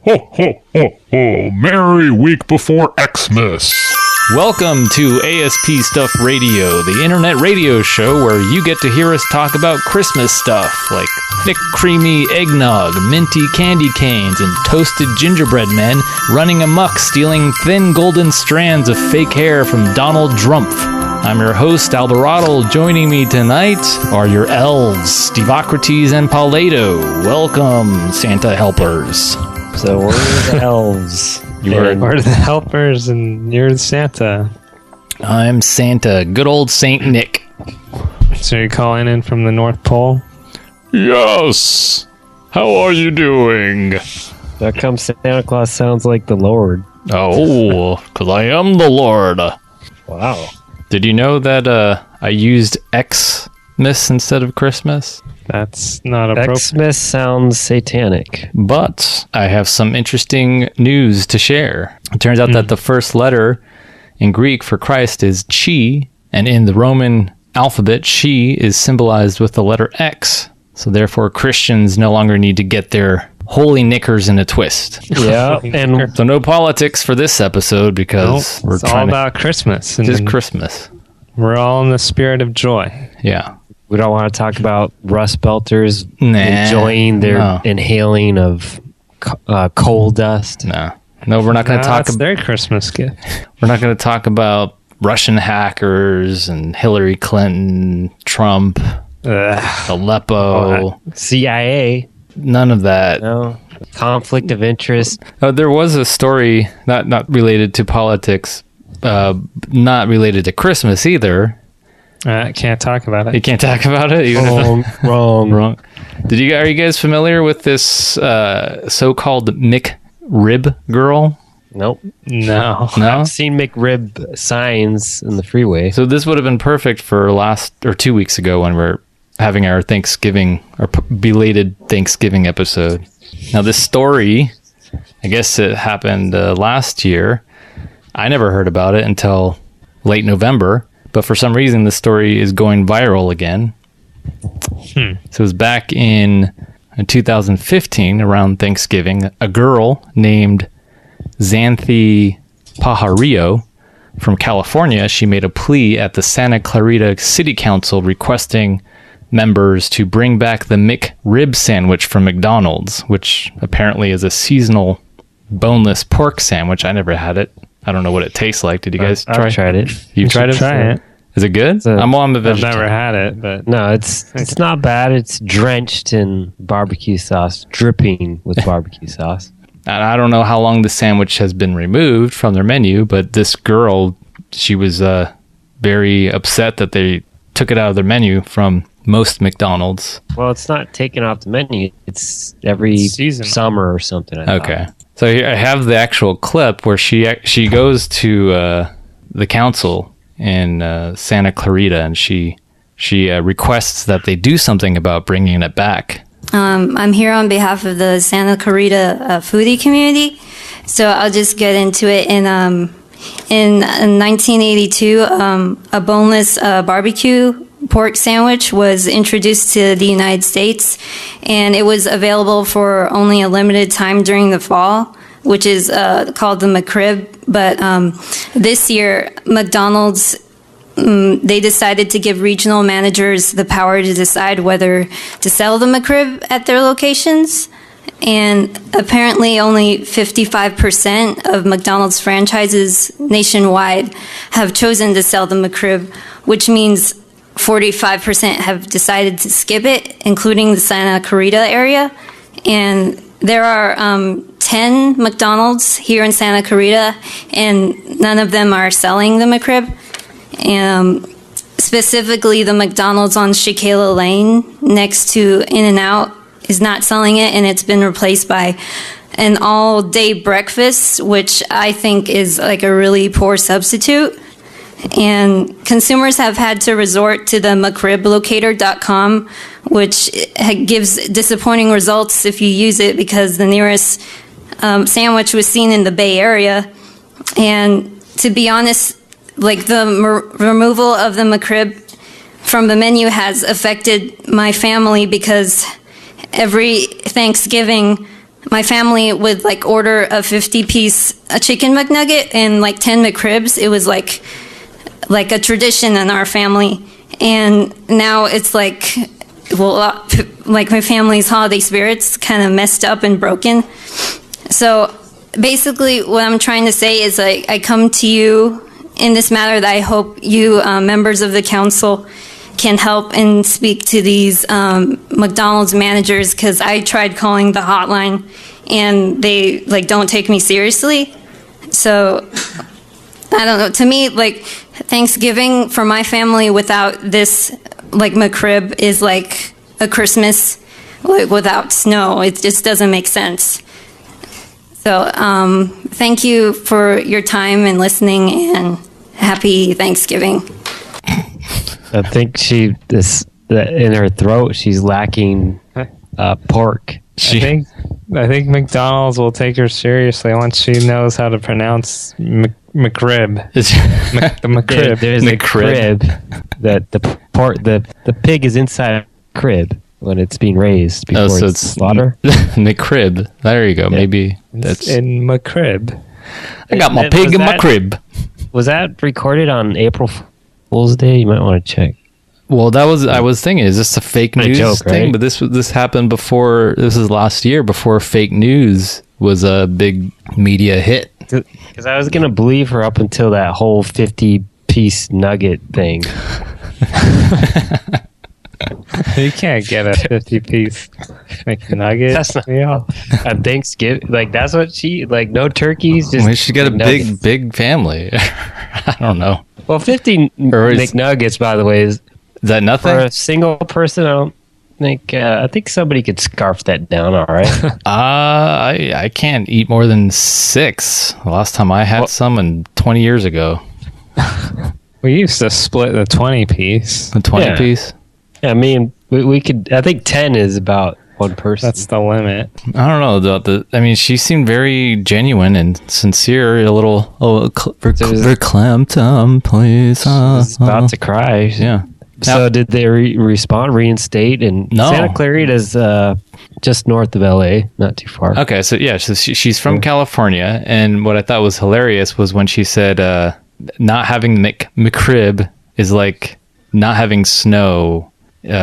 Ho, ho, ho, ho. Merry week before Xmas. Welcome to ASP Stuff Radio, the internet radio show where you get to hear us talk about Christmas stuff like thick, creamy eggnog, minty candy canes, and toasted gingerbread men running amok stealing thin golden strands of fake hair from Donald Trump. I'm your host, Alberotle. Joining me tonight are your elves, Steveocrates and Paulato. Welcome, Santa helpers. So we're the elves. We're the helpers, and you're the Santa. I'm Santa, good old Saint Nick. So you're calling in from the North Pole? Yes. How are you doing? That comes Santa Claus sounds like the Lord. Oh, because I am the Lord. Wow. Did you know that I used Xmas instead of Christmas? That's not appropriate. Xmas sounds satanic. But I have some interesting news to share. It turns out that the first letter in Greek for Christ is chi, and in the Roman alphabet, chi is symbolized with the letter X. So therefore, Christians no longer need to get their holy knickers in a twist. Yeah, and So no politics for this episode because It's all about Christmas. just Christmas. We're all in the spirit of joy. Yeah. we don't want to talk about rust belters Nah, enjoying their no. inhaling of coal dust. No, we're not going to talk. That's their Christmas gift. We're not going to talk about Russian hackers and Hillary Clinton, Trump, Aleppo, CIA. none of that. No. Conflict of interest. There was a story not related to politics, not related to Christmas either. Can't talk about it. You can't talk about it. Even wrong. Are you guys familiar with this so-called McRib Girl? Nope. No. No. I've seen McRib signs in the freeway. So this would have been perfect for 2 weeks ago when we're having our Thanksgiving, our belated Thanksgiving episode. Now this story, I guess it happened last year. I never heard about it until late November, but for some reason the story is going viral again. So it was back in 2015 around Thanksgiving. A girl named Xanthi Pajarillo from California, she made a plea at the Santa Clarita City Council requesting members to bring back the McRib sandwich from McDonald's, which apparently is a seasonal boneless pork sandwich. I never had it. I don't know what it tastes like. Did you guys try? I've tried it. You've tried it? Try it. Is it good? I'm a I've vegetarian. never had it, but No, it's not bad. It's drenched in barbecue sauce, dripping with barbecue sauce. And I don't know how long the sandwich has been removed from their menu, but this girl, she was very upset that they took it out of their menu from most McDonald's. Well, it's not taken off the menu. It's every Seasonal. summer or something. I thought. Okay. So here I have the actual clip where she goes to the council in Santa Clarita, and she requests that they do something about bringing it back. I'm here on behalf of the Santa Clarita foodie community, so I'll just get into it. In 1982, a boneless barbecue pork sandwich was introduced to the United States, and it was available for only a limited time during the fall, which is called the McRib. But this year, McDonald's, they decided to give regional managers the power to decide whether to sell the McRib at their locations. And apparently only 55% of McDonald's franchises nationwide have chosen to sell the McRib, which means 45% have decided to skip it, including the Santa Clarita area. And there are 10 McDonald's here in Santa Clarita, and none of them are selling the McRib. Specifically, the McDonald's on Shakela Lane next to In-N-Out is not selling it, and it's been replaced by an all-day breakfast, which I think is like a really poor substitute. And consumers have had to resort to the McRibLocator.com, which gives disappointing results if you use it because the nearest sandwich was seen in the Bay Area. And to be honest, like the removal of the McRib from the menu has affected my family because every Thanksgiving my family would like order a 50-piece chicken McNugget and like 10 McRibs. It was like a tradition in our family. And now it's like, well, like my family's holiday spirit's kind of messed up and broken. So basically what I'm trying to say is I come to you in this matter that I hope you members of the council can help and speak to these McDonald's managers, because I tried calling the hotline and they like don't take me seriously. So I don't know. To me, like Thanksgiving for my family without this like McRib is like a Christmas like, without snow. It just doesn't make sense. So thank you for your time and listening, and happy Thanksgiving. I think in her throat she's lacking pork. I think McDonald's will take her seriously once she knows how to pronounce McRib. The McRib. There's a crib that the pig is inside a crib when it's being raised before it's slaughtered. McRib. There you go. Yeah. Maybe that's in McRib. I got my pig in my crib. Was that recorded on April Fool's Day? You might want to check. Well, I was thinking, is this a fake news joke, thing? right? But this happened before. This is last year, before fake news was a big media hit. Because I was gonna believe her up until that whole 50-piece nugget thing. You can't get a 50-piece McNugget. That's not on Thanksgiving. Like that's what she like. No turkeys. Just She's got a big family. I don't know. Well, 50 McNuggets, by the way, is that nothing for a single person? I don't think. I think somebody could scarf that down. All right. I can't eat more than 6. The last time I had some, and 20 years ago. We used to split the 20-piece. The 20-piece. Yeah, I mean, we could. I think 10 is about one person. That's the limit. I don't know about I mean, she seemed very genuine and sincere. A little verklempt, please. She's about to cry. Yeah. So did they respond, reinstate? And no. Santa Clarita is just north of LA, not too far. Okay, so yeah, so she's from California, and what I thought was hilarious was when she said not having McRib is like not having snow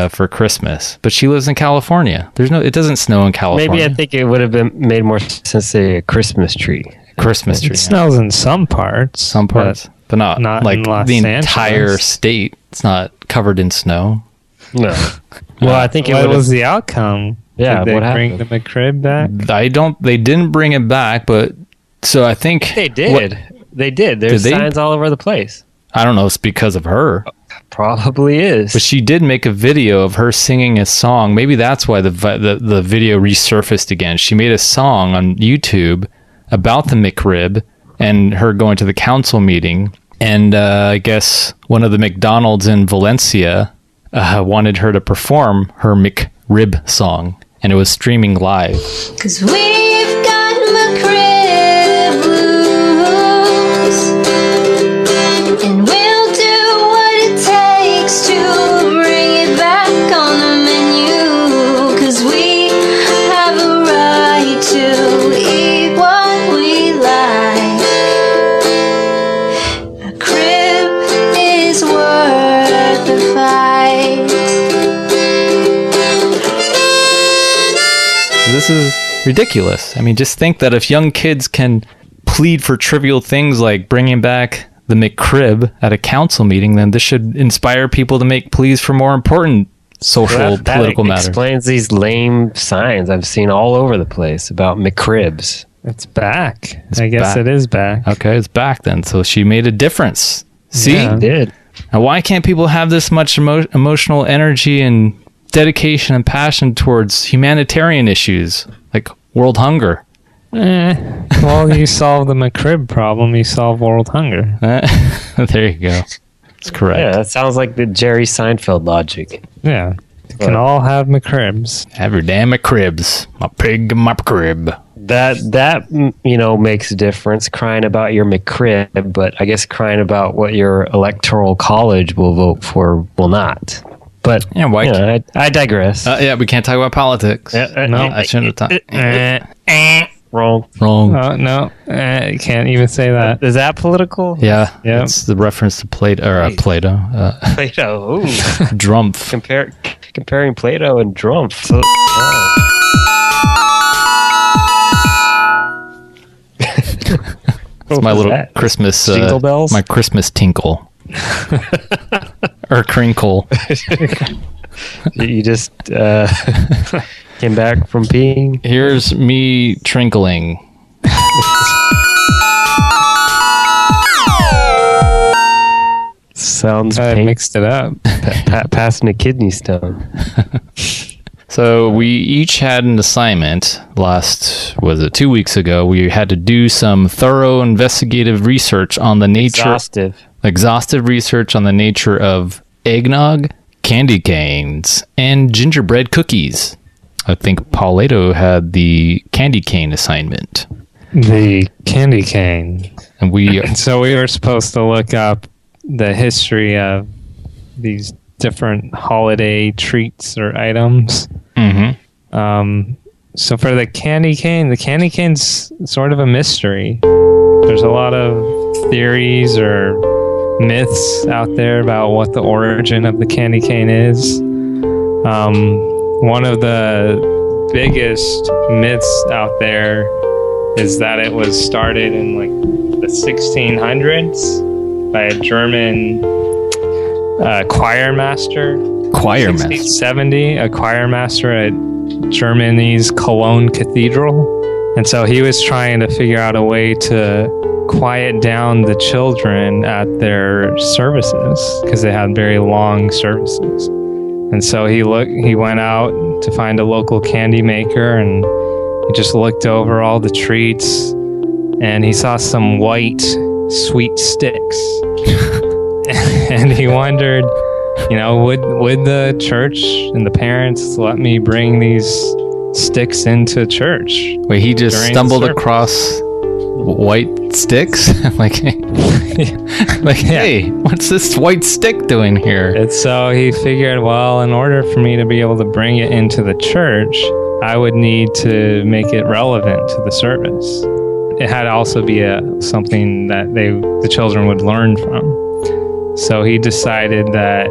for Christmas, but she lives in California. It doesn't snow in California. Maybe I think it would have made more sense to say a Christmas tree. Christmas tree. It snows in some parts. But not like the entire state. It's not covered in snow. No. Well, I think what was the outcome? Yeah, did they what bring happened? the McRib back? They didn't bring it back, but so I think they did. They did. There's signs all over the place. I don't know. It's because of her. Probably is. But she did make a video of her singing a song. Maybe that's why the video resurfaced again. She made a song on YouTube about the McRib and her going to the council meeting. And I guess one of the McDonald's in Valencia wanted her to perform her McRib song. And it was streaming live. 'Cause we've got McRib blues, and we'll do what it takes to bring it back on the menu. 'Cause we have a right to eat what we like. McRib is worth the fight. This is ridiculous. I mean, just think that if young kids can plead for trivial things like bringing back the McRib at a council meeting, then this should inspire people to make pleas for more important social, political matters. Explains these lame signs I've seen all over the place about McRibs. It's back. I guess it is back. Okay, it's back then. So she made a difference. See? Yeah. It did. Now, why can't people have this much emotional energy and dedication and passion towards humanitarian issues like world hunger? Well, you solve the McRib problem, you solve world hunger. There you go. That's correct. Yeah, that sounds like the Jerry Seinfeld logic. Yeah. You can all have McRibs. Have your damn McRibs. My pig and my McRib. That makes a difference, crying about your McRib, but I guess crying about what your electoral college will vote for will not. But Yeah, why? I digress. Yeah, we can't talk about politics. No. I shouldn't have talked. Wrong. Wrong. No, you can't even say that. Is that political? Yeah, Yeah. it's the reference to Plato. Plato. Ooh. Drumpf. Comparing Plato and Drumpf. It's my little that? Christmas Jingle bells? My Christmas tinkle or crinkle. You just came back from peeing. Here's me trinkling. Sounds I pain- mixed it up. passing a kidney stone. So we each had an assignment was it 2 weeks ago? We had to do some thorough investigative research on the nature, exhaustive research on the nature of eggnog, candy canes, and gingerbread cookies. I think Paulato had the candy cane assignment. The candy cane. And So we were supposed to look up the history of these different holiday treats or items. So for the candy cane's sort of a mystery. There's a lot of theories or myths out there about what the origin of the candy cane is. One of the biggest myths out there is that it was started in like the 1600s by a German choir master. 1670, a choir master at Germany's Cologne Cathedral. And so he was trying to figure out a way to quiet down the children at their services because they had very long services. And so he went out to find a local candy maker, and he just looked over all the treats, and he saw some white sweet sticks. And he wondered, would the church and the parents let me bring these sticks into church? Wait, he just stumbled across white sticks? Hey, what's this white stick doing here? And so he figured, well, in order for me to be able to bring it into the church, I would need to make it relevant to the service. It had to also be something that the children would learn from. So he decided that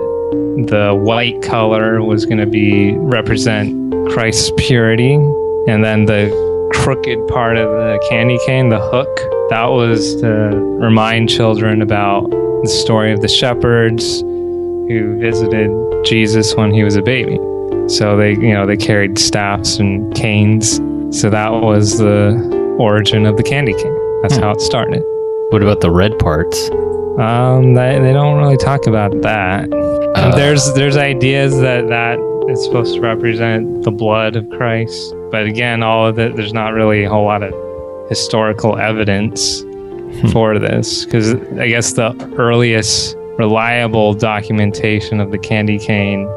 the white color was going to represent Christ's purity, and then the crooked part of the candy cane, the hook, that was to remind children about the story of the shepherds who visited Jesus when he was a baby. So they carried staffs and canes. So that was the origin of the candy cane. That's how it started. What about the red parts? They don't really talk about that. There's ideas that is supposed to represent the blood of Christ, but again, all of it, there's not really a whole lot of historical evidence for this, because I guess the earliest reliable documentation of the candy cane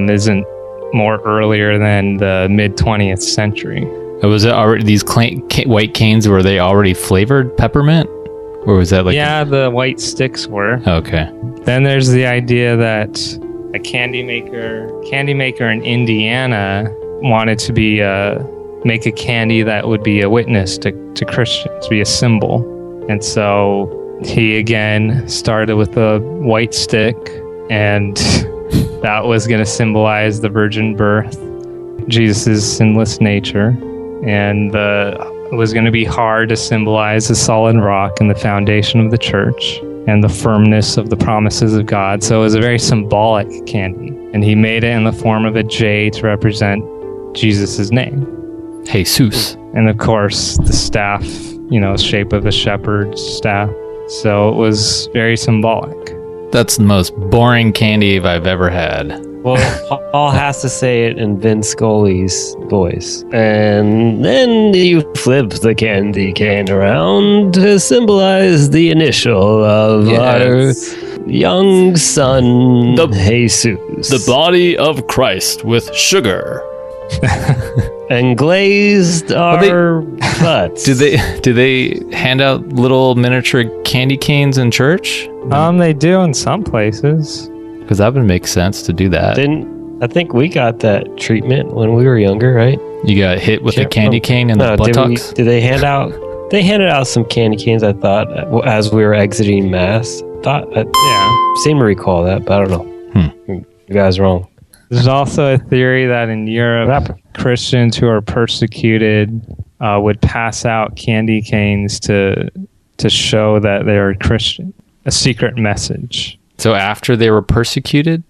isn't more earlier than the mid 20th century. Was it already these white canes? Were they already flavored peppermint? Or was that the white sticks were. Okay. Then there's the idea that a candy maker in Indiana wanted to make a candy that would be a witness to Christians, be a symbol. And so he again started with a white stick, and that was going to symbolize the virgin birth, Jesus' sinless nature, and it was going to be hard to symbolize the solid rock and the foundation of the church and the firmness of the promises of God. So it was a very symbolic candy. And he made it in the form of a J to represent Jesus' name. Jesus. And of course, the staff, shape of a shepherd's staff. So it was very symbolic. That's the most boring candy I've ever had. Well, Paul has to say it in Vin Scully's voice. And then you flip the candy cane around to symbolize the initial of our young son, Jesus. The body of Christ with sugar. And glazed our butts. Do they hand out little miniature candy canes in church? They do in some places. because that would make sense to do that. I think we got that treatment when we were younger, right? You got hit with a candy cane in the buttocks? Did they hand out? They handed out some candy canes, I thought, as we were exiting mass. Seem to recall that, but I don't know. You guys wrong. There's also a theory that in Europe, Christians who are persecuted would pass out candy canes to show that they are Christian. A secret message. So after they were persecuted?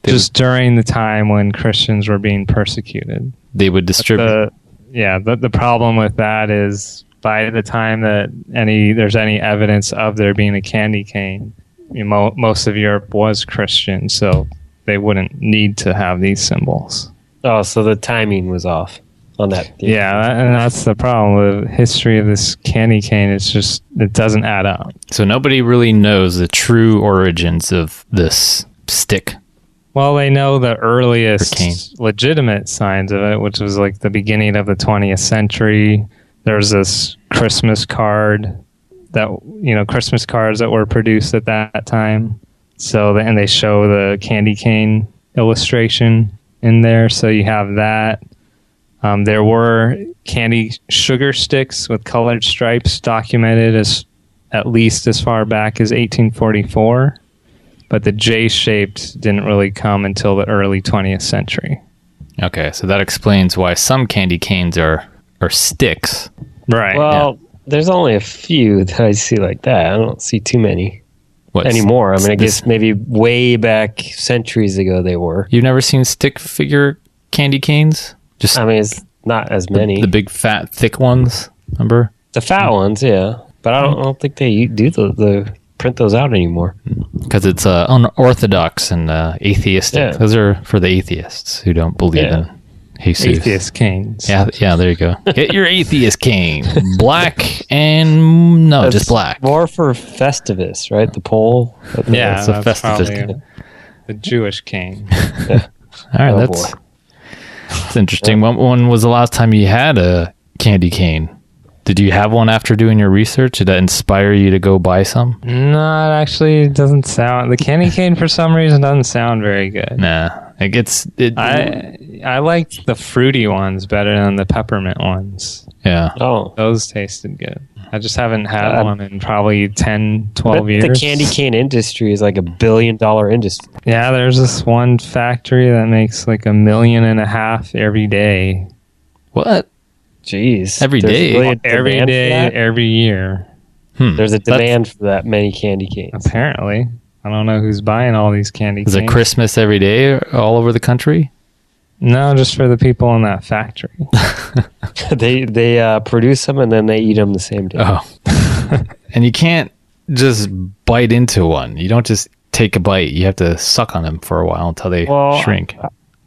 Just during the time when Christians were being persecuted. They would distribute. The problem with that is by the time that there's any evidence of there being a candy cane, most of Europe was Christian, so they wouldn't need to have these symbols. Oh, so the timing was off on that. And that's the problem with history of this candy cane. It doesn't add up. So nobody really knows the true origins of this stick. Well, they know the earliest legitimate signs of it, which was like the beginning of the 20th century. There's this Christmas card Christmas cards that were produced at that time. So, and they show the candy cane illustration in there. So you have that. There were candy sugar sticks with colored stripes documented at least as far back as 1844. But the J-shaped didn't really come until the early 20th century. Okay, so that explains why some candy canes are sticks. Right. Well, there's only a few that I see like that. I don't see too many anymore. I mean, I guess maybe way back centuries ago they were. You've never seen stick figure candy canes? It's not as many. The big, fat, thick ones, remember? The fat ones, yeah. But I don't think they do the print those out anymore. Because it's unorthodox and atheistic. Yeah. Those are for the atheists who don't believe in Jesus. Atheist canes. Yeah, there you go. Get your atheist cane. Black just black. More for Festivus, right? The pole. Yeah, it's a that's Festivus probably cane. the Jewish cane. All right, that's interesting. When was the last time you had a candy cane? Did you have one after doing your research? Did that inspire you to go buy some? No, it actually doesn't sound... The candy cane, for some reason, doesn't sound very good. Nah. I liked the fruity ones better than the peppermint ones. Yeah. Oh. Those tasted good. I just haven't had one in probably 10, 12 years. The candy cane industry is like $1 billion industry. Yeah, there's this one factory that makes like $1.5 million every day. What? Jeez. Every day? Really Every day, every year. There's a demand for that many candy canes. Apparently. I don't know who's buying all these candy canes. Is it Christmas every day all over the country? No, just for the people in that factory. They produce them and then they eat them the same day. Oh. And you can't just bite into one. You don't just take a bite. You have to suck on them for a while until they shrink.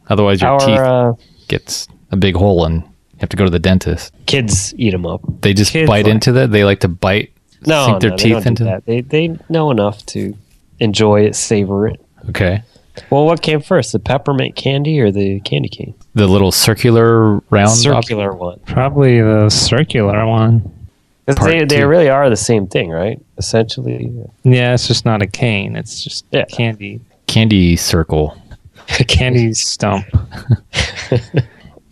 Otherwise, your teeth gets a big hole and you have to go to the dentist. Kids eat them up. They just bite into that? They like to bite, sink their teeth into that. They know enough to enjoy it, savor it. Okay. Well, what came first, the peppermint candy or the candy cane? The little circular round? Circular one. Probably the circular one. They really are the same thing, right? Essentially. Yeah, it's just not a cane. It's just candy. Candy circle. Candy stump.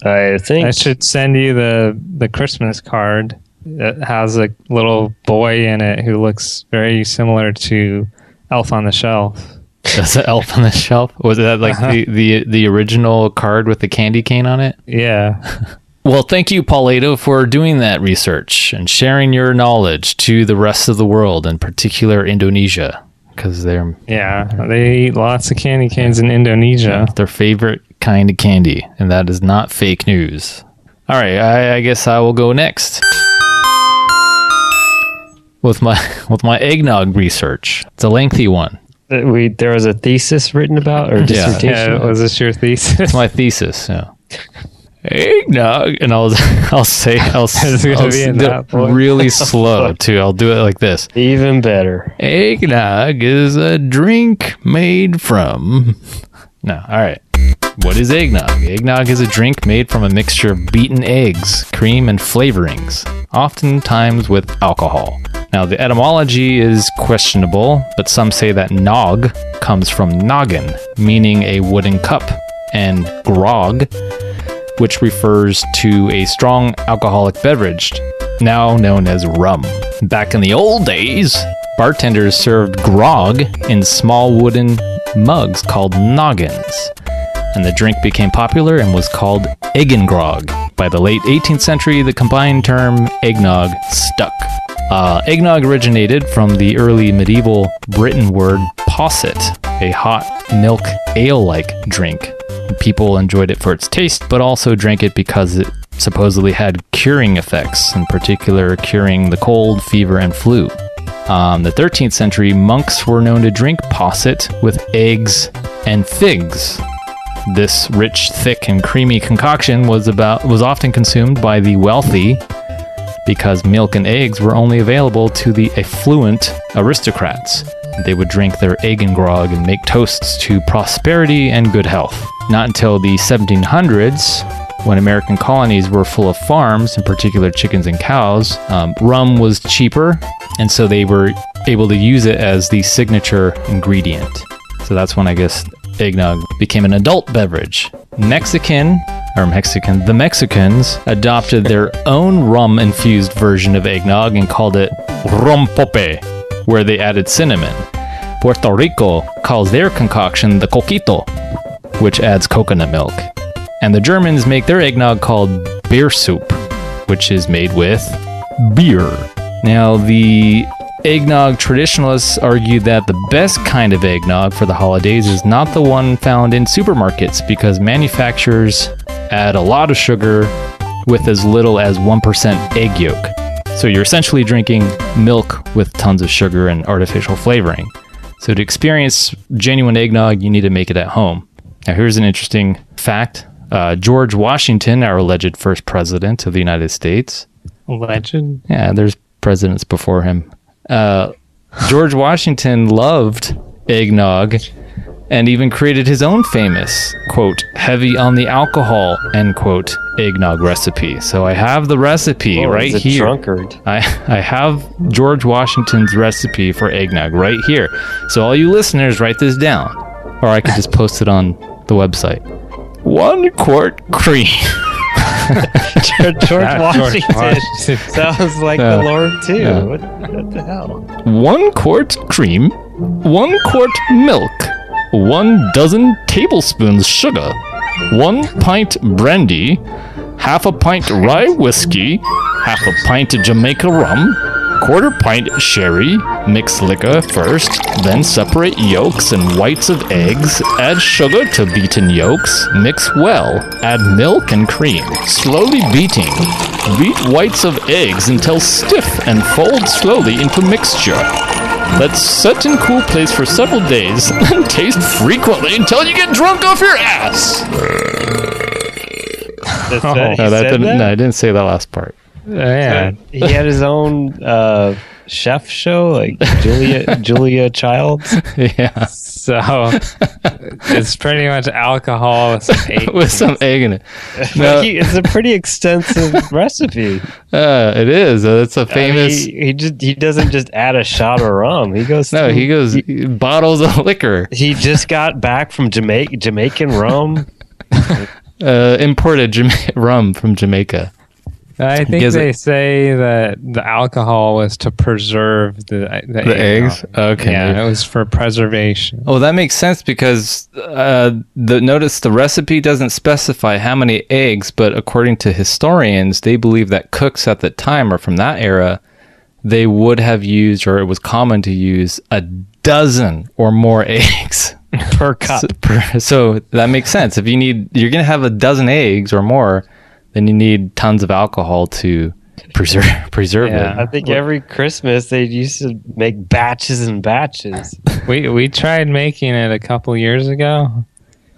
I think I should send you the Christmas card that has a little boy in it who looks very similar to Elf on the Shelf. That's an Elf on the Shelf? Was that like the original card with the candy cane on it? Yeah. Well, thank you, Paulato, for doing that research and sharing your knowledge to the rest of the world, in particular Indonesia, because they eat lots of candy canes in Indonesia. Their favorite kind of candy, and that is not fake news. All right, I guess I will go next with my eggnog research. It's a lengthy one. There was a thesis written about or dissertation. Yeah, was this your thesis? It's my thesis. Yeah. Eggnog, and I'll say really slow too. I'll do it like this. Even better. Eggnog is a drink made from. No, all right. What is eggnog? Eggnog is a drink made from a mixture of beaten eggs, cream, and flavorings, oftentimes with alcohol. Now, the etymology is questionable, but some say that nog comes from noggin, meaning a wooden cup, and grog, which refers to a strong alcoholic beverage, now known as rum. Back in the old days, bartenders served grog in small wooden mugs called noggins, and the drink became popular and was called eggengrog. By the late 18th century, the combined term eggnog stuck. Eggnog originated from the early medieval Britain word posset, a hot milk ale-like drink. People enjoyed it for its taste, but also drank it because it supposedly had curing effects, in particular curing the cold, fever, and flu. The 13th century, monks were known to drink posset with eggs and figs. This rich, thick, and creamy concoction was often consumed by the wealthy because milk and eggs were only available to the affluent aristocrats. They would drink their egg and grog and make toasts to prosperity and good health. Not until the 1700s, when American colonies were full of farms, in particular chickens and cows, rum was cheaper, and so they were able to use it as the signature ingredient. So that's when I guess eggnog became an adult beverage. The Mexicans adopted their own rum-infused version of eggnog and called it rompope, where they added cinnamon. Puerto Rico calls their concoction the coquito, which adds coconut milk. And the Germans make their eggnog called beer soup, which is made with beer. Now, the eggnog traditionalists argue that the best kind of eggnog for the holidays is not the one found in supermarkets because manufacturers add a lot of sugar with as little as 1% egg yolk. So you're essentially drinking milk with tons of sugar and artificial flavoring. So to experience genuine eggnog, you need to make it at home. Now here's an interesting fact. George Washington, our alleged first president of the United States. Alleged? Yeah, there's presidents before him. George Washington loved eggnog and even created his own famous, quote, heavy on the alcohol, end quote, eggnog recipe. So I have the recipe right he's a here. drunkard. I have George Washington's recipe for eggnog right here. So all you listeners, write this down. Or I could just post it on the website. 1 quart cream. George Washington sounds like the Lord too. Yeah. What the hell? 1 quart cream, 1 quart milk, 1 dozen tablespoons sugar, 1 pint brandy, half a pint rye whiskey, half a pint Jamaica rum, 1/4 pint sherry. Mix liquor first, then separate yolks and whites of eggs. Add sugar to beaten yolks. Mix well. Add milk and cream. Slowly beating. Beat whites of eggs until stiff and fold slowly into mixture. Let set in cool place for several days, then taste frequently until you get drunk off your ass. No, I didn't say that last part. Yeah. He had his own chef show, like Julia Childs. Yeah. So it's pretty much alcohol With some egg in it. No, it's a pretty extensive recipe. It is. It's a famous. He doesn't just add a shot of rum. He goes. No, he goes bottles of liquor. He just got back from Jamaican rum. Imported rum from Jamaica. I think they say that the alcohol was to preserve the eggs. Okay, yeah, it was for preservation. Oh, that makes sense because notice the recipe doesn't specify how many eggs, but according to historians, they believe that cooks at the time or from that era, they would have used, or it was common to use, a dozen or more eggs per cup. So that makes sense. If you're gonna have a dozen eggs or more, then you need tons of alcohol to preserve it. I think every Christmas they used to make batches and batches. We tried making it a couple years ago.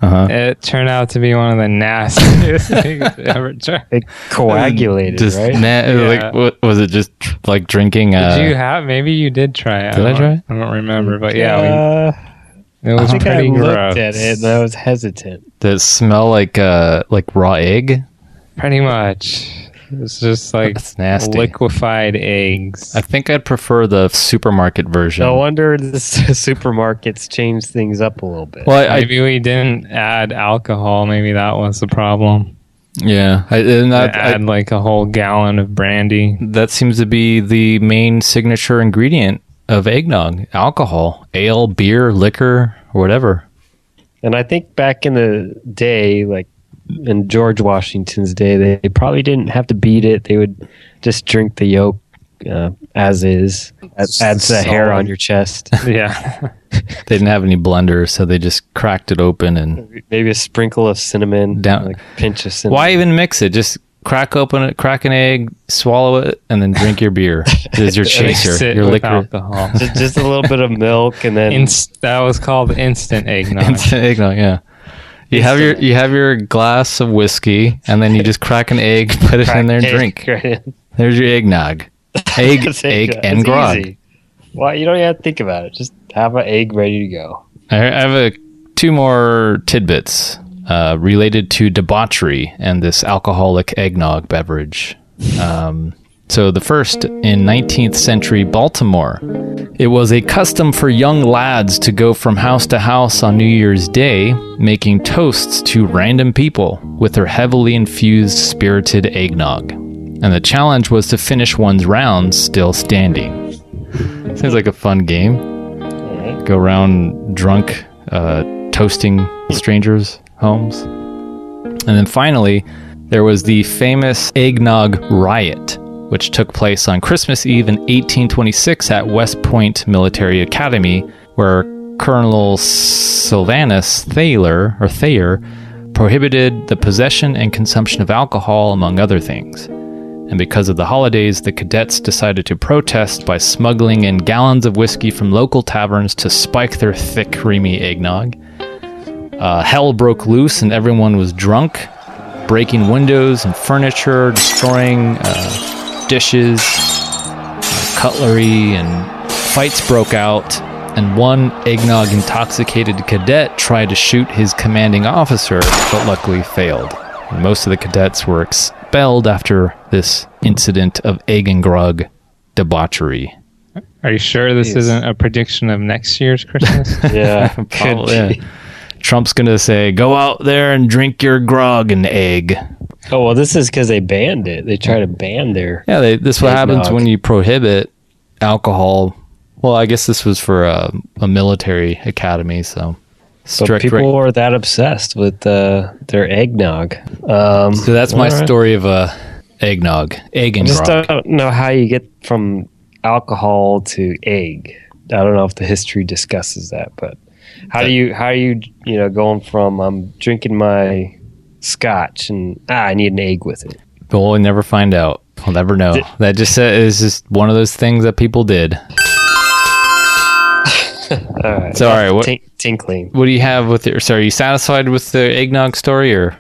Uh-huh. It turned out to be one of the nastiest things ever tried. It coagulated, right? Like, what was it? Just like drinking? Did you have? Maybe you did try it. Did I try it? I don't remember, but it was I think pretty I gross. looked at it and I was hesitant. Does it smell like raw egg? Pretty much. It's just like That's nasty. liquefied eggs. I think I'd prefer the supermarket version. No wonder the supermarkets changed things up a little bit. Well, Maybe we didn't add alcohol. Maybe that was the problem. Add Like a whole gallon of brandy. that seems to be the main signature ingredient of eggnog: alcohol, ale, beer, liquor, or whatever. And I think back in the day, like in George Washington's day, they probably didn't have to beat it. They would just drink the yolk as is. Adds the hair on your chest. Yeah. They didn't have any blenders, so they just cracked it open and Maybe a sprinkle of cinnamon, like a pinch of cinnamon. why even mix it? Just crack an egg, swallow it, and then drink your beer. There's your chaser, Mix it your with liquor. alcohol. Just a little bit of milk, and then That was called instant eggnog. Instant eggnog, yeah. You have your glass of whiskey, and then you just crack an egg, put it in there, and drink. Right in. There's your eggnog. Egg, and It's grog. easy. Well, you don't even have to think about it. Just have an egg ready to go. I have two more tidbits related to debauchery and this alcoholic eggnog beverage. So the first, in 19th century Baltimore, it was a custom for young lads to go from house to house on New Year's Day, making toasts to random people with their heavily infused spirited eggnog. And the challenge was to finish one's rounds still standing. Seems like a fun game. Go around drunk, toasting strangers' homes. And then finally, there was the famous Eggnog Riot, which took place on Christmas Eve in 1826 at West Point Military Academy, where Colonel Sylvanus Thayer prohibited the possession and consumption of alcohol, among other things. And because of the holidays, the cadets decided to protest by smuggling in gallons of whiskey from local taverns to spike their thick, creamy eggnog. Hell broke loose and everyone was drunk, breaking windows and furniture, destroying dishes, cutlery, and fights broke out. And one eggnog intoxicated cadet tried to shoot his commanding officer, but luckily failed. And most of the cadets were expelled after this incident of egg and grog debauchery. Are you sure this isn't a prediction of next year's Christmas? Yeah, Probably, yeah. Trump's going to say, go out there and drink your grog and egg. Oh, well, this is because they banned it. They try to ban their... Yeah, this is what happens eggnog. when you prohibit alcohol. Well, I guess this was for a military academy, so... But people are that obsessed with their eggnog. So that's my all right. story of eggnog. Egg and I just grog. don't know how you get from alcohol to egg. I don't know if the history discusses that, but how do you going from I'm drinking my scotch and I need an egg with it. But we'll never find out. We'll never know. That just is just one of those things that people did. All right. So, all right, what tinkling. do you have with your... So, are you satisfied with the eggnog story, or...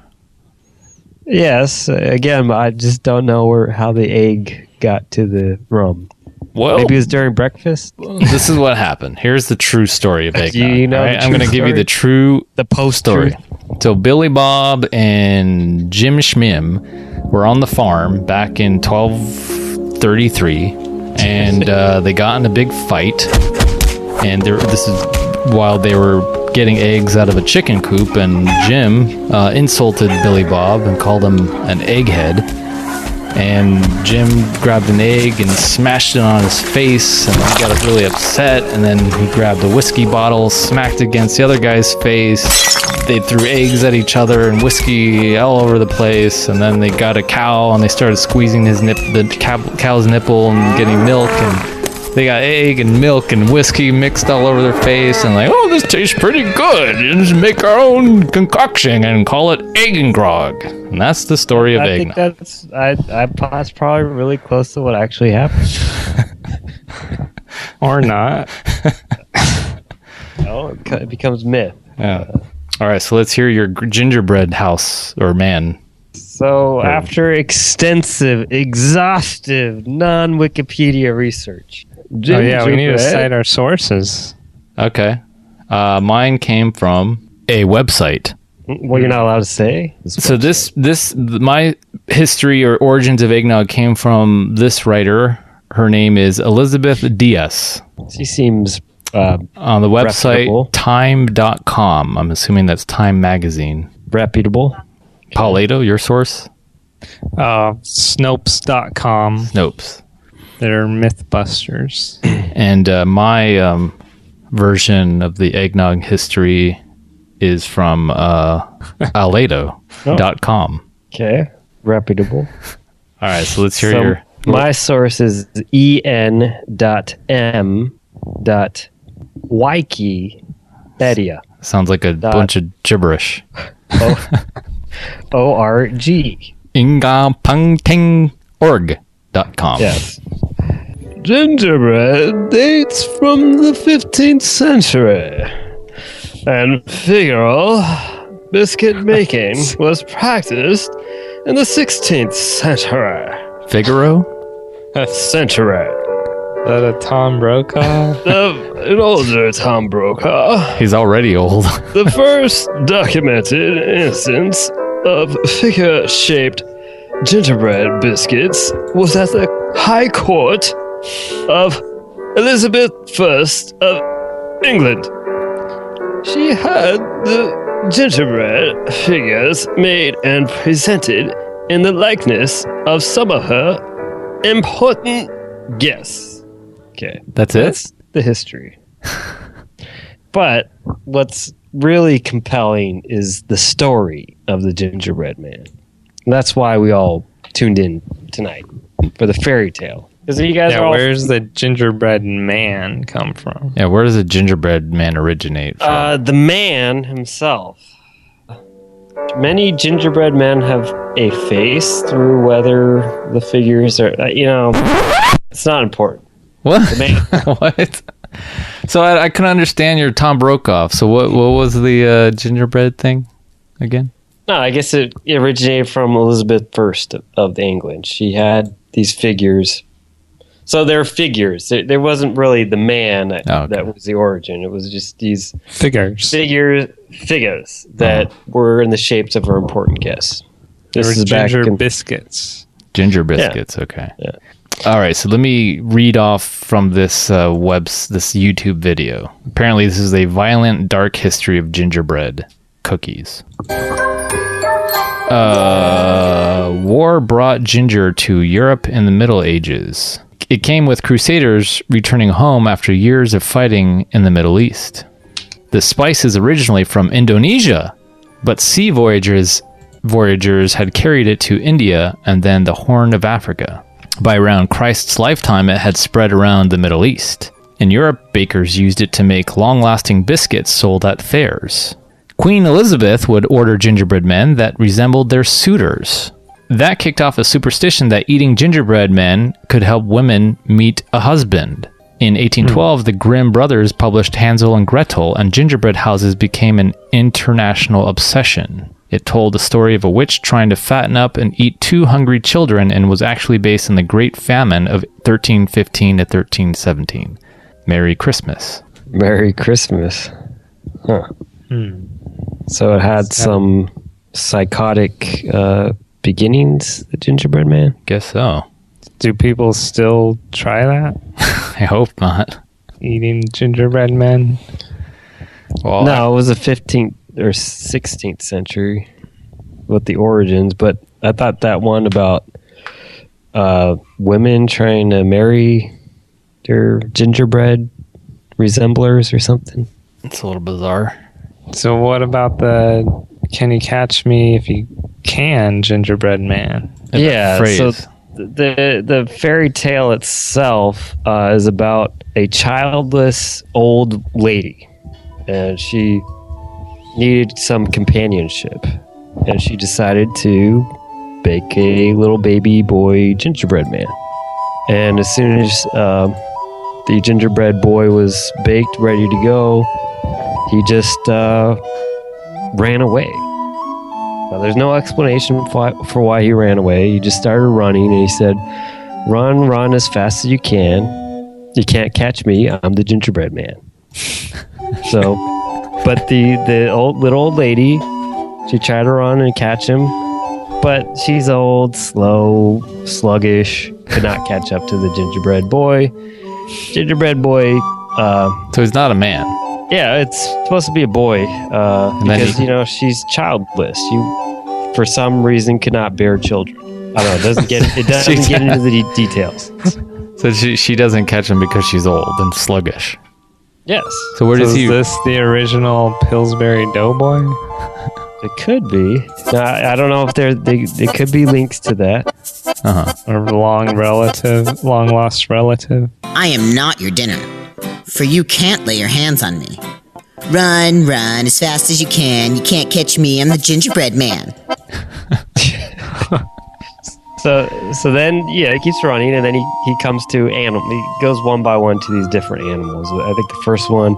Yes. Again, I just don't know how the egg got to the rum. Well, Maybe it was during breakfast. this is what happened. Here's the true story of eggnog. You know all the right? I'm going to give you true the post story. Truth. So Billy Bob and Jim Schmim were on the farm back in 1233, and they got in a big fight. And this is while they were getting eggs out of a chicken coop, and Jim insulted Billy Bob and called him an egghead. And Jim grabbed an egg and smashed it on his face, and he got really upset. And then he grabbed a whiskey bottle, smacked it against the other guy's face. They threw eggs at each other and whiskey all over the place. And then they got a cow and they started squeezing the cow's nipple and getting milk. And they got egg and milk and whiskey mixed all over their face. And like, oh, this tastes pretty good. Let's make our own concoction and call it egg and grog. And that's the story of I think eggnog. that's probably really close to what actually happened. Or not. Oh, it becomes myth. Yeah. All right, so let's hear your gingerbread house or man. So after extensive, exhaustive, non-Wikipedia research, Oh, yeah, we need to gingerbread- cite our sources. Okay. Mine came from a website. Well, you're not allowed to say. So my history or origins of eggnog came from this writer. Her name is Elizabeth Diaz. She seems On the website reputable. time.com. I'm assuming that's Time Magazine. reputable. Paulato, your source? Snopes.com. Snopes. They're Mythbusters. And my version of the eggnog history is from Alberotle.com. Okay, reputable. All right, so let's hear So your... my source is en.m.wikipedia. Sounds like a bunch of gibberish. O-R-G. Ingapungting.org.com. Yes. Gingerbread dates from the 15th century, and figural biscuit making was practiced in the 16th century. Figaro? Century. Is that a Tom Brokaw? An older Tom Brokaw. He's already old. The first documented instance of figure-shaped gingerbread biscuits was at the High Court of Elizabeth I of England. She had the gingerbread figures made and presented in the likeness of some of her important guests. Okay. That's it? That's the history. But what's really compelling is the story of the gingerbread man. And that's why we all tuned in tonight for the fairy tale. Because you guys are all... where's the gingerbread man come from? Yeah, where does the gingerbread man originate from? the man himself. Many gingerbread men have a face through whether the figures are... it's not important. What? The man. What? So I couldn't understand your Tom Brokaw. So what was the gingerbread thing again? No, I guess it originated from Elizabeth I of England. She had these figures. So they're figures. There wasn't really the man that was the origin. It was just these Figures. figures that were in the shapes of her important guests. There This were is back ginger in- Ginger biscuits. biscuits, okay. Yeah. All right, so let me read off from this this YouTube video. Apparently, this is a violent, dark history of gingerbread cookies. War brought ginger to Europe in the Middle Ages. It came with crusaders returning home after years of fighting in the Middle East. The spice is originally from Indonesia, but sea voyagers had carried it to India and then the Horn of Africa. By around Christ's lifetime, it had spread around the Middle East. In Europe, bakers used it to make long-lasting biscuits sold at fairs. Queen Elizabeth would order gingerbread men that resembled their suitors. That kicked off a superstition that eating gingerbread men could help women meet a husband. In 1812, the Grimm brothers published Hansel and Gretel, and gingerbread houses became an international obsession. It told the story of a witch trying to fatten up and eat two hungry children and was actually based on the Great Famine of 1315 to 1317. Merry Christmas. Merry Christmas. Huh. So it had some psychotic beginnings, the gingerbread man? Guess so. Do people still try that? I hope not. Eating gingerbread men? Well, No, it was the 15th or 16th century with the origins, but I thought that one about women trying to marry their gingerbread resemblers or something. it's a little bizarre. So what about the can you catch me if you can gingerbread man? Yeah, Phrase. so the fairy tale itself is about a childless old lady, and she needed some companionship, and she decided to bake a little baby boy gingerbread man. And as soon as the gingerbread boy was baked, ready to go, he just ran away. Now, there's no explanation for why he ran away. He just started running, and he said, run as fast as you can. You can't catch me. I'm the gingerbread man. So, but the little old lady She tried to run and catch him, but she's old, slow, sluggish, could not catch up to the gingerbread boy. Gingerbread boy, So he's not a man. yeah, it's supposed to be a boy, because, she's childless. You, for some reason, could not bear children. I don't know, it doesn't get into the details. So she doesn't catch him because she's old and sluggish. Yes. So where does Is he... this the original Pillsbury Doughboy? It could be. I don't know if there could be links to that. Uh-huh. Or long lost relative? I am not your dinner, for you can't lay your hands on me. Run as fast as you can. You can't catch me. I'm the gingerbread man. So then, he keeps running, and then he comes to animal. He goes one by one to these different animals. I think the first one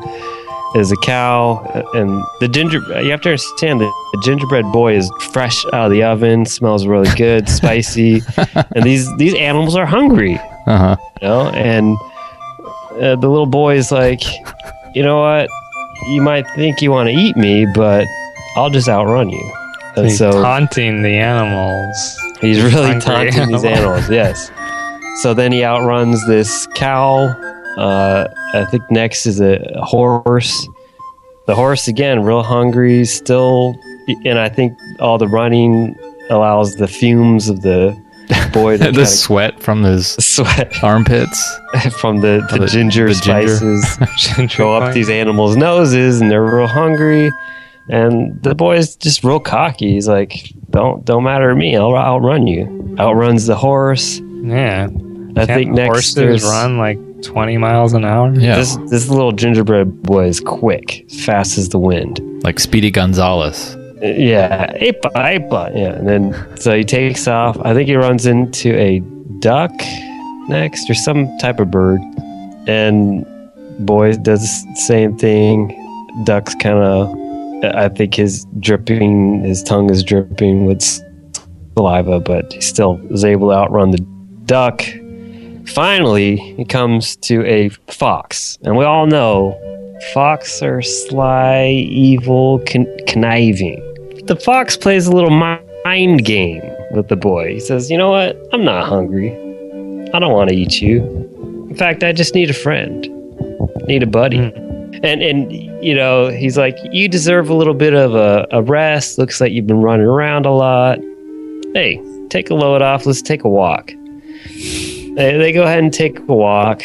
is a cow, and you have to understand that the gingerbread boy is fresh out of the oven, smells really good, spicy, and these animals are hungry. Uh-huh. And the little boy is like, you know what? You might think you want to eat me, but I'll just outrun you. And He's so taunting the animals. he's really Hungry taunting these animals, yes. So then he outruns this cow. I think next is a horse. The horse, again, real hungry, still. And I think all the running allows the fumes of the boy to The sweat from his sweat armpits. from the ginger the ginger. spices go up these animals' noses, and they're real hungry. And the boy's just real cocky. He's like, don't matter to me. I'll outrun you. Outruns the horse. Yeah. I think next horses there's run like 20 miles an hour? Yeah. this little gingerbread boy is quick, fast as the wind. Like Speedy Gonzales. Yeah, Ape. Yeah, and then so he takes off. I think he runs into a duck next or some type of bird, and boy does the same thing. Duck's kind of, I think his tongue is dripping with saliva, but he still is able to outrun the duck. Finally, he comes to a fox, and we all know fox are sly, evil, conniving. The fox plays a little mind game with the boy. He says, you know what? I'm not hungry. I don't want to eat you. In fact, I just need a friend. Need a buddy. And he's like, you deserve a little bit of a rest. Looks like you've been running around a lot. Hey, take a load off. Let's take a walk. They go ahead and take a walk.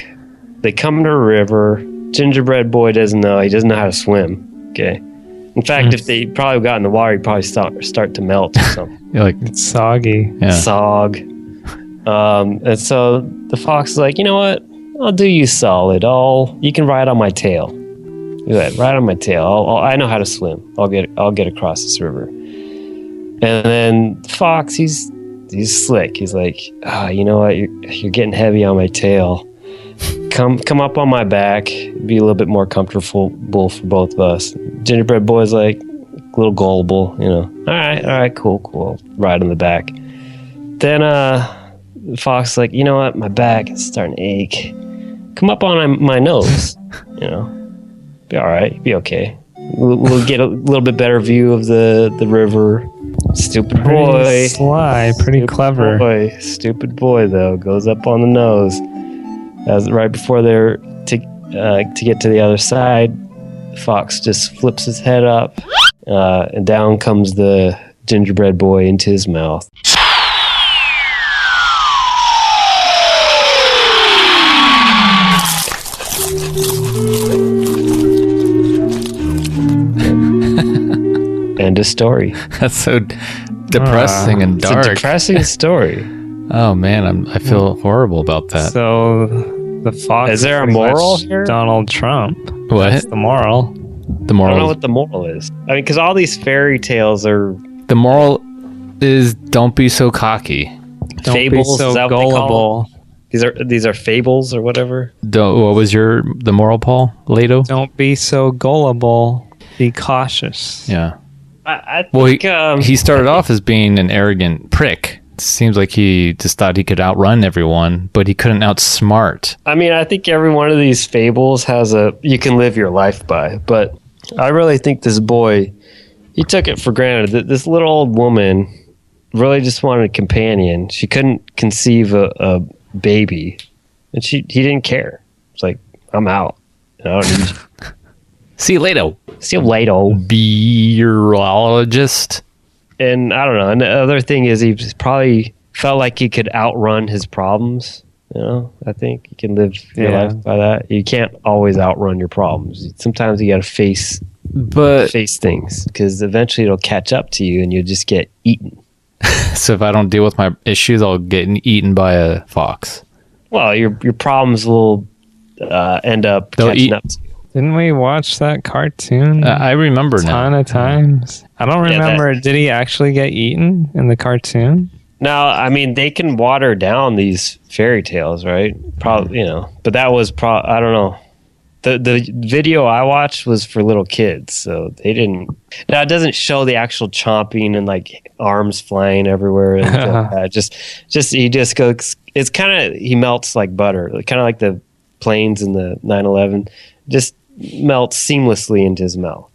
They come to a river. Gingerbread boy doesn't know. He doesn't know how to swim. Okay. In fact, if they probably got in the water, he'd probably start to melt or something. You're like, It's soggy. yeah. Sog. And so the fox is like, you know what? I'll do you solid. You can ride on my tail. Go ahead, ride on my tail. I know how to swim. I'll get across this river. And then the fox, he's slick. He's like, you know what? You're getting heavy on my tail. Come up on my back. Be a little bit more comfortable for both of us. Gingerbread boy's like a little gullible, All right, cool. Ride on the back. Then the fox is like, you know what? My back is starting to ache. Come up on my nose. Be all right. Be okay. We'll get a little bit better view of the river. Stupid boy. Pretty sly, pretty clever. Stupid boy though goes up on the nose. As right before they're to get to the other side, the fox just flips his head up, and down comes the gingerbread boy into his mouth. End of story. That's so depressing and It's dark. a depressing story. Oh man, I feel horrible about that. So the fox Is there a pretty moral much here? Donald Trump. What? That's the moral. The I moral. don't know what the moral is. I mean, because all these fairy tales are The moral is don't be so cocky. Don't fables. be so Is that what they call gullible. these are fables or whatever. What was the moral, Paul? Lato? Don't be so gullible. Be cautious. Yeah. I Well, think he started off as being an arrogant prick. It seems like he just thought he could outrun everyone, but he couldn't outsmart. I mean, I think every one of these fables has you can live your life by, but I really think this boy he took it for granted that this little old woman really just wanted a companion. She couldn't conceive a baby, and he didn't care. It's like, I'm out. I don't need you. See you later. See you later. Biologist. And I don't know. And the other thing is, he probably felt like he could outrun his problems. You know, I think you can live your life by that. You can't always outrun your problems. Sometimes you got to face things, because eventually it'll catch up to you and you'll just get eaten. So if I don't deal with my issues, I'll get eaten by a fox. Well, your problems will end up catching up to you. Didn't we watch that cartoon? I remember now. A ton of times. I don't remember. Did he actually get eaten in the cartoon? Now, I mean, they can water down these fairy tales, right? Probably, you know. But that was I don't know. The video I watched was for little kids, so they didn't. Now, it doesn't show the actual chomping and like arms flying everywhere and stuff like that. He just goes. It's kind of, he melts like butter, kind of like the planes in the 9/11. Just melts seamlessly into his mouth.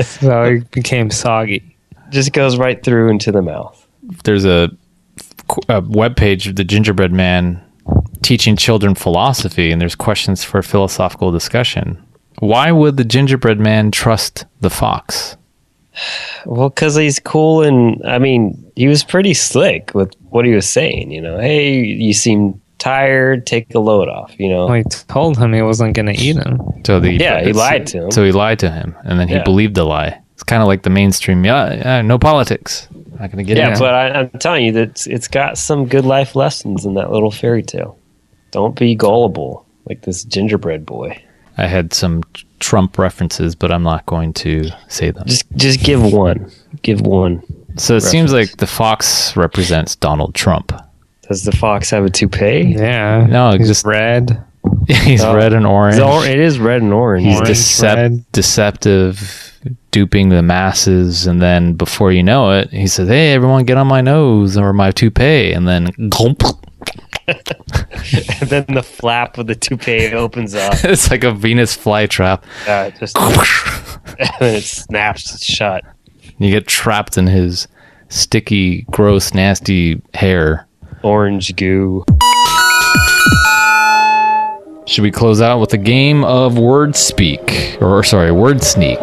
So he became soggy. Just goes right through into the mouth. There's a webpage of the Gingerbread Man teaching children philosophy, and there's questions for philosophical discussion. Why would the Gingerbread Man trust the fox? Well, because he's cool, and I mean, he was pretty slick with what he was saying. You know, hey, you seem tired, take a load off. You know, Well, he told him he wasn't going to eat him. So he lied to him. So he lied to him, and then he believed the lie. It's kind of like the mainstream. No politics. Not going to get it. But I'm telling you that it's got some good life lessons in that little fairy tale. Don't be gullible like this gingerbread boy. I had some Trump references, but I'm not going to say them. Just give one. Give one. So it seems like the fox represents Donald Trump. Does the fox have a toupee? Yeah. No, he's just red. He's red and orange. It is red and orange. He's deceptive, duping the masses, and then before you know it, he says, "Hey, everyone, get on my nose or my toupee," and then gulp. And then the flap of the toupee opens up. It's like a Venus flytrap. And then it snaps shut. You get trapped in his sticky, gross, nasty hair. Orange goo. Should we close out with a game of word speak? Word sneak.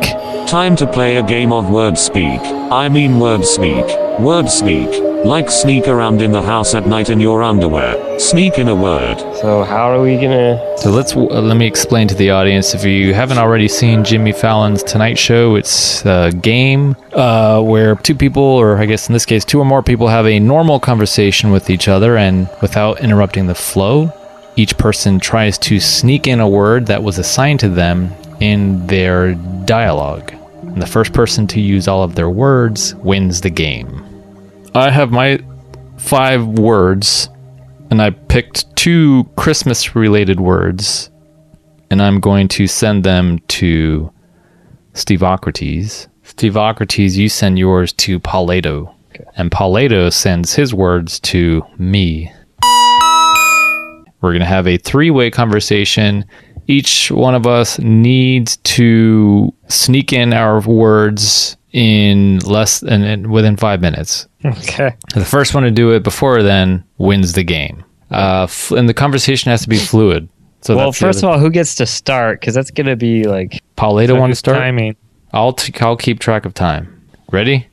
Time to play a game of word speak. I mean word speak. Word speak. Like sneak around in the house at night in your underwear. Sneak in a word. So how are we gonna... So let me explain to the audience. If you haven't already seen Jimmy Fallon's Tonight Show, it's a game where two people, or I guess in this case, two or more people have a normal conversation with each other, and without interrupting the flow, each person tries to sneak in a word that was assigned to them in their dialogue. And the first person to use all of their words wins the game. I have my 5 words, and I picked 2 Christmas-related words, and I'm going to send them to Steveocrates. Steveocrates, you send yours to Paulato, and Paulato sends his words to me. We're going to have a 3-way conversation. Each one of us needs to sneak in our words in within 5 minutes. Okay. The first one to do it before then wins the game. And the conversation has to be fluid. So well, first of all, who gets to start? Because that's going to be like... Paulato want to start? Timing. I'll keep track of time. Ready?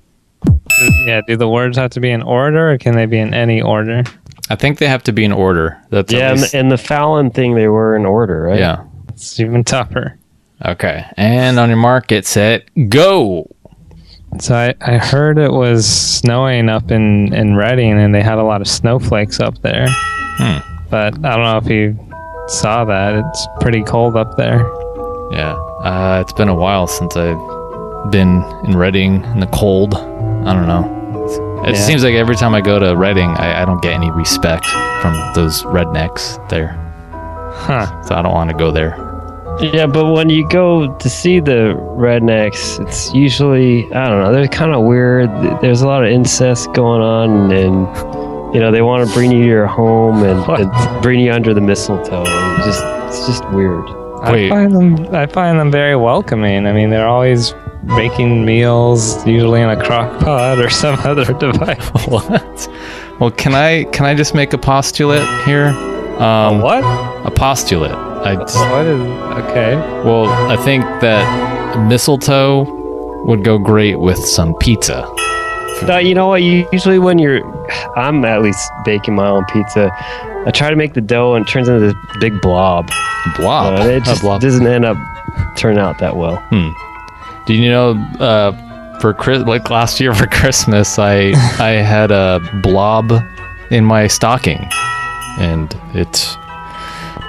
Yeah, do the words have to be in order, or can they be in any order? I think they have to be in order. That's and the Fallon thing, they were in order, right? Yeah. It's even tougher. Okay. And on your mark, get set, go! So I heard it was snowing up in Reading, and they had a lot of snowflakes up there. But I don't know if you saw that. It's pretty cold up there. Yeah. It's been a while since I've been in Reading in the cold. I don't know. It seems like every time I go to Reading, I don't get any respect from those rednecks there. Huh. So I don't want to go there. Yeah, but when you go to see the rednecks, it's usually, I don't know, they're kind of weird. There's a lot of incest going on, and, you know, they want to bring you to your home and bring you under the mistletoe. And it's just weird. Wait. I find them very welcoming. I mean, they're always baking meals, usually in a crock pot or some other device. What? Well, can I just make a postulate here? What? A postulate. What is... Okay. Well, I think that mistletoe would go great with some pizza. No, you know what? Usually when I'm at least baking my own pizza, I try to make the dough and it turns into this big blob. Blob? It just doesn't end up turning out that well. Do you know, like last year for Christmas, I had a blob in my stocking, and it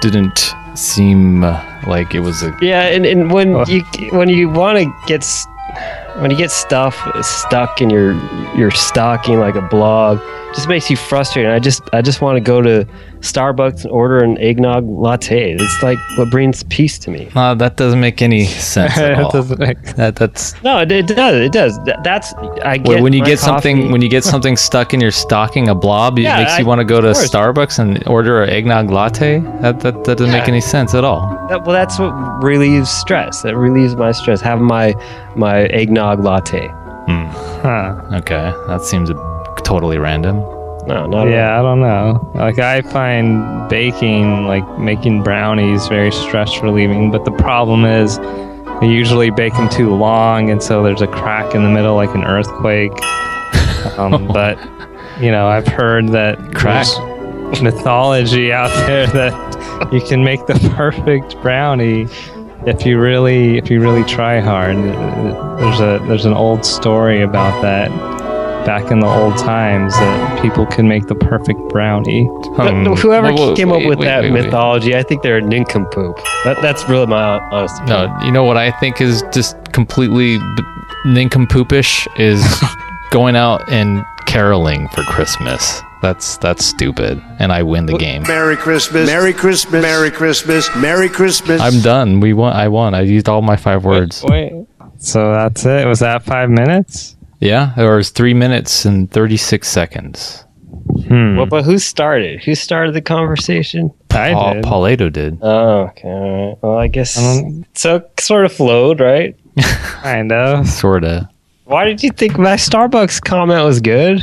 didn't seem like it was a... Yeah, and when you want to get... When you get stuff stuck in your stocking like a blob, it just makes you frustrated. I just want to go to Starbucks and order an eggnog latte. It's like what brings peace to me. That doesn't make any sense at all. That's no, it does. It does. That's I get. When you get coffee. something stuck in your stocking, a blob, it makes you want to go to Starbucks and order an eggnog latte. That doesn't make any sense at all. Well, that's what relieves stress. That relieves my stress. Having my eggnog latte. Okay, that seems totally random. No, not I don't know. Like, I find baking, like making brownies, very stress relieving. But the problem is, I usually bake them too long, and so there's a crack in the middle, like an earthquake. But I've heard that there's mythology out there that you can make the perfect brownie if you really try hard. There's an old story about that. Back in the old times, that people can make the perfect brownie. Whoever came up with that mythology, I think they're a nincompoop. That's really my honest opinion. No, you know what I think is just completely nincompoopish is going out and caroling for Christmas. That's stupid, and I win the game. Merry Christmas, Merry Christmas, Merry Christmas, Merry Christmas. I'm done. I won. I used all my 5 words. Wait. So that's it? Was that 5 minutes? Yeah, it was 3 minutes and 36 seconds. Well, but who started? Who started the conversation? I did. Paulato did. Oh, okay. All right. Well, I guess so. It sort of flowed, right? Kind of. Sorta. Why did you think my Starbucks comment was good?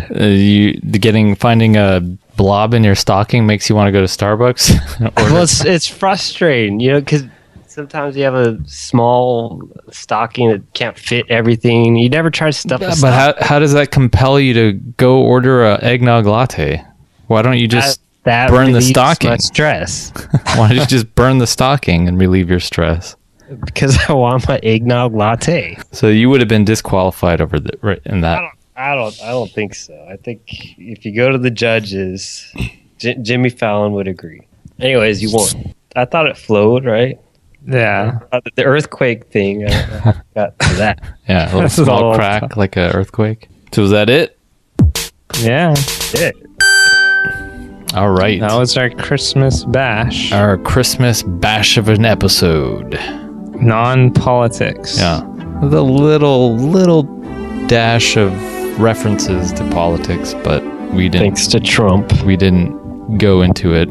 Finding a blob in your stocking makes you want to go to Starbucks? Well, it's frustrating, because sometimes you have a small stocking that can't fit everything. You never try to stuff the But how does that compel you to go order a eggnog latte? Why don't you just burn the stocking? My stress. Why don't you just burn the stocking and relieve your stress? Because I want my eggnog latte. So you would have been disqualified in that. I don't think so. I think if you go to the judges, Jimmy Fallon would agree. Anyways, you won. I thought it flowed, right? Yeah. The earthquake thing, I got to that. Yeah, a little small crack like an earthquake. So was that it? Yeah. Yeah. All right. That was our Christmas bash. Our Christmas bash of an episode. Non-politics. Yeah. With a little dash of references to politics, but we didn't. Thanks to Trump. We didn't go into it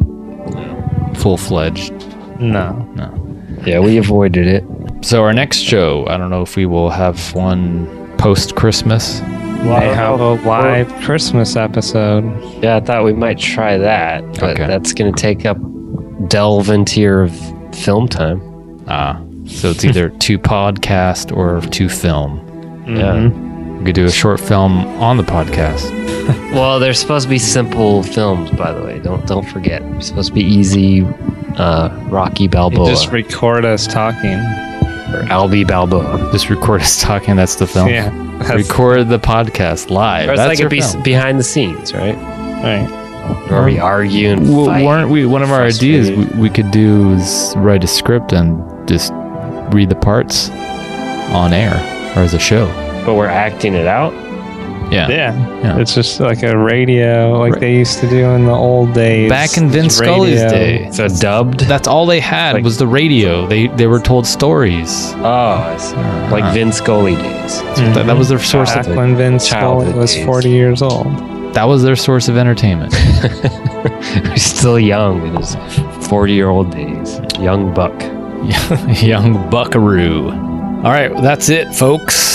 full-fledged. No. Yeah, we avoided it. So our next show, I don't know if we will have one post-Christmas. May have a live Christmas episode. Yeah, I thought we might try that, but that's going to delve into your film time. So it's either to podcast or to film. Yeah. We could do a short film on the podcast. Well, they're supposed to be simple films, by the way. Don't forget. They're supposed to be easy. Rocky Balboa. Just record us talking. Or Albie Balboa. Just record us talking. That's the film. Yeah. Record the podcast live. Or it's that's like behind the scenes, right? Right. Or we argue and fight. Weren't we? One of our ideas we could do is write a script and just read the parts on air or as a show. But we're acting it out? Yeah. It's just like a radio, like they used to do in the old days. Back in Vince Scully's day. So dubbed? That's all they had was the radio. They were told stories. Oh, I see. Like Vince Scully days. That was their source Back of when Vince Scully was 40 years old. That was their source of entertainment. He's still young in his 40-year-old days. Young buck. Young buckaroo. All right, that's it, folks.